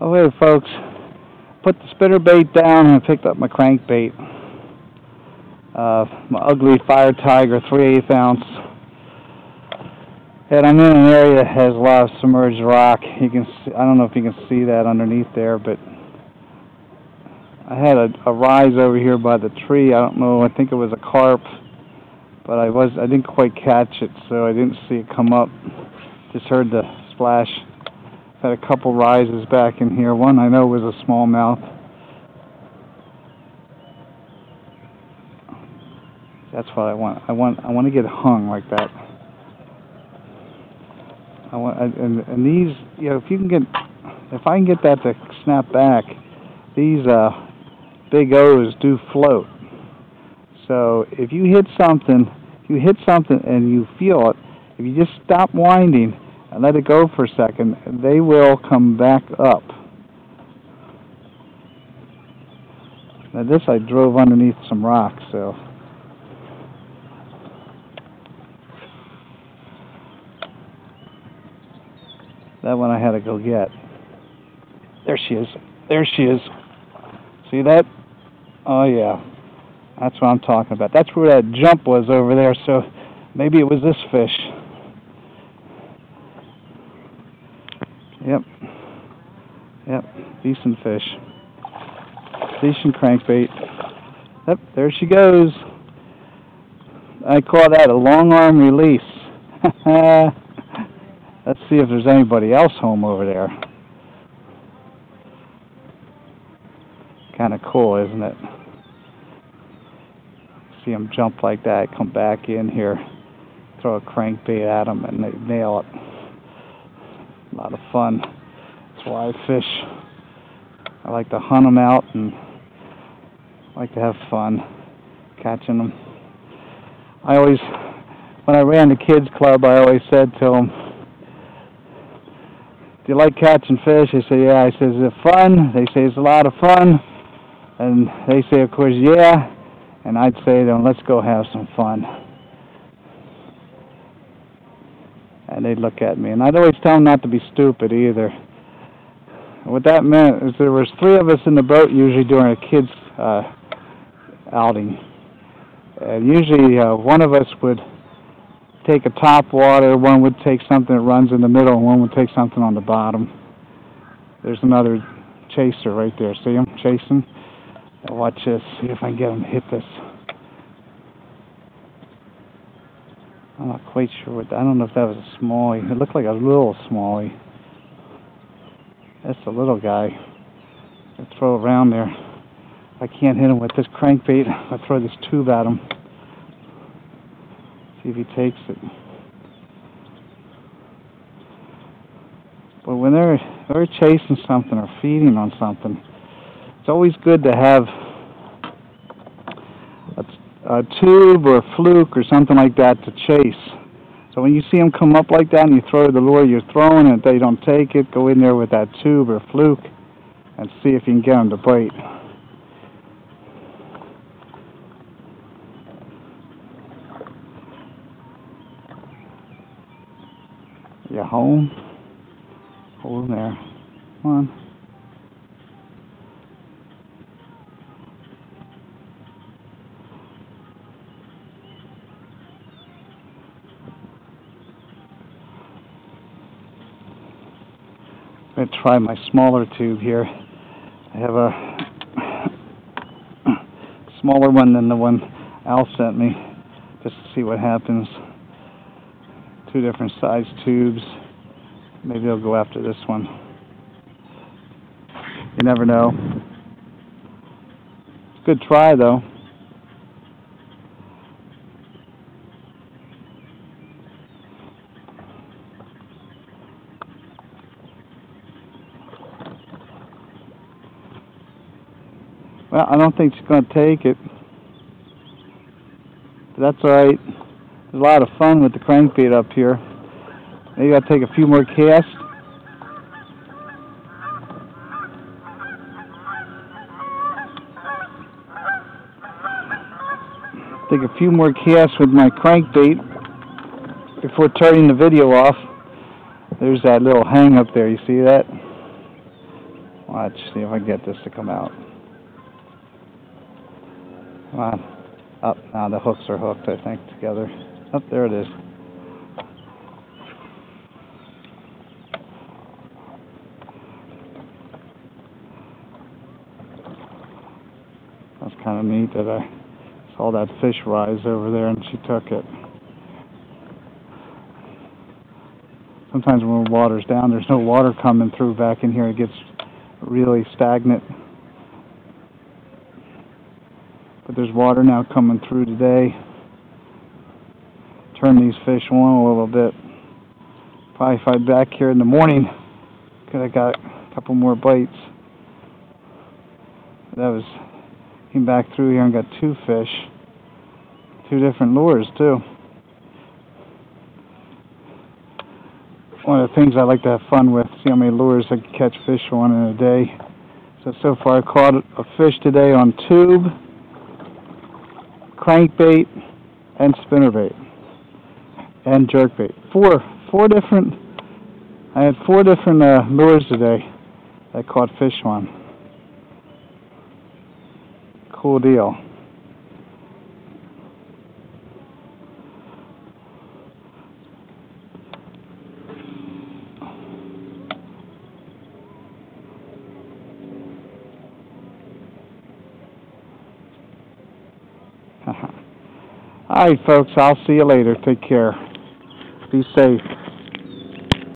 Okay, folks, put the spinnerbait down and picked up my crankbait. My ugly Fire Tiger 3/8 ounce. And I'm in an area that has a lot of submerged rock. You can see, I don't know if you can see that underneath there, but I had a rise over here by the tree. I don't know, I think it was a carp, but I didn't quite catch it, so I didn't see it come up. Just heard the splash. Had a couple rises back in here. One I know was a smallmouth. That's what I want. I want to get hung like that. And these, you know, if I can get that to snap back, these big O's do float. So if you hit something and you feel it, if you just stop winding and let it go for a second, they will come back up. Now this I drove underneath some rocks, so. That one I had to go get. There she is. There she is. See that? Oh yeah. That's what I'm talking about. That's where that jump was over there, so maybe it was this fish. Yep. Yep. Decent fish. Decent crankbait. Yep, there she goes. I call that a long arm release. Let's see if there's anybody else home over there. Kind of cool, isn't it? See them jump like that, come back in here, throw a crankbait at them, and they nail it. A lot of fun. That's why I fish. I like to hunt them out and like to have fun catching them. When I ran the kids club, I always said to them, "Do you like catching fish?" They say, "Yeah." I said, "Is it fun?" They say, "It's a lot of fun." And they say, of course, "Yeah." And I'd say to them, "Let's go have some fun." And they'd look at me. And I'd always tell them not to be stupid either. And what that meant is there was 3 of us in the boat usually during a kids' outing. And usually one of us would take a top water, one would take something that runs in the middle, and one would take something on the bottom. There's another chaser right there. See him chasing? Now watch this. See if I can get him to hit this. I'm not quite sure I don't know if that was a smallie. It looked like a little smallie. That's a little guy. I'll throw it around there. I can't hit him with this crankbait. I'll throw this tube at him. See if he takes it. But when they're chasing something or feeding on something, it's always good to have a tube or a fluke or something like that to chase. So when you see them come up like that and you throw the lure you're throwing and if they don't take it, go in there with that tube or fluke and see if you can get them to bite. You home? Hold them there. Come on. I'm going to try my smaller tube here. I have a smaller one than the one Al sent me, just to see what happens. 2 different size tubes. Maybe I'll go after this one. You never know. Good try though. Well, I don't think she's going to take it. But that's alright. There's a lot of fun with the crankbait up here. Maybe I'll take a few more casts. Take a few more casts with my crankbait before turning the video off. There's that little hang up there. You see that? Watch, see if I can get this to come out. Come on. Up, now the hooks are hooked, I think, together. Up, there it is. That's kind of neat that I saw that fish rise over there and she took it. Sometimes when the water's down, there's no water coming through back in here. It gets really stagnant. But there's water now coming through today. Turn these fish on a little bit. Probably if I'm back here in the morning, could have got a couple more bites. Came back through here and got 2 fish. 2 different lures too. One of the things I like to have fun with, see how many lures I can catch fish on in a day. So far I caught a fish today on tube, crankbait, and spinnerbait, and jerkbait. Four different, I had 4 different lures today that I caught fish on. Cool deal. Alright folks, I'll see you later. Take care. Be safe.